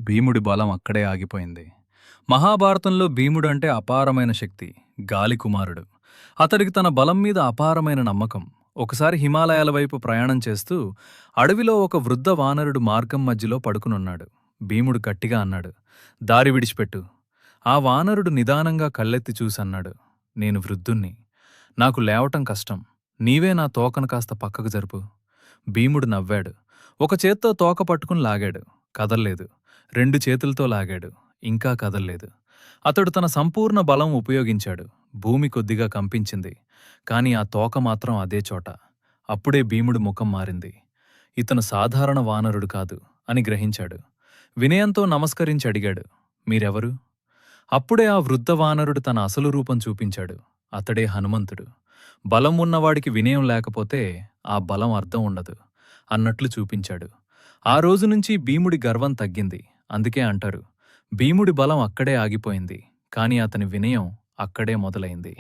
భీముడి బలం అక్కడే ఆగిపోయింది. మహాభారతంలో భీముడు అంటే అపారమైన శక్తి, గాలి కుమారుడు. అతడికి తన బలం మీద అపారమైన నమ్మకం. ఒకసారి హిమాలయాల వైపు ప్రయాణం చేస్తూ అడవిలో ఒక వృద్ధ వానరుడు మార్గం మధ్యలో పడుకునున్నాడు. భీముడు గట్టిగా అన్నాడు, దారి విడిచిపెట్టు. ఆ వానరుడు నిదానంగా కళ్ళెత్తి చూసన్నాడు, నేను వృద్ధుణ్ణి. నాకు లేవటం కష్టం. నీవే నా తోకను కాస్త పక్కకు జరుపు. భీముడు నవ్వాడు. ఒక చేత్తో తోక పట్టుకుని లాగాడు. కదల్లేదు. రెండు చేతులతో లాగాడు. ఇంకా కదల్లేదు. అతడు తన సంపూర్ణ బలం ఉపయోగించాడు. భూమి కొద్దిగా కంపించింది. కాని ఆ తోక మాత్రం అదే చోట. అప్పుడే భీముడు ముఖం మారింది. ఇతను సాధారణ వానరుడు కాదు అని గ్రహించాడు. వినయంతో నమస్కరించి అడిగాడు, మీరెవరు? అప్పుడే ఆ వృద్ధ వానరుడు తన అసలు రూపం చూపించాడు. అతడే హనుమంతుడు. బలం ఉన్నవాడికి వినయం లేకపోతే ఆ బలం అర్థం ఉండదు అన్నట్లు చూపించాడు. ఆ రోజునుంచి భీముడి గర్వం తగ్గింది. అందుకే అంటారు, భీముడి బలం అక్కడే ఆగిపోయింది, కాని అతని వినయం అక్కడే మొదలైంది.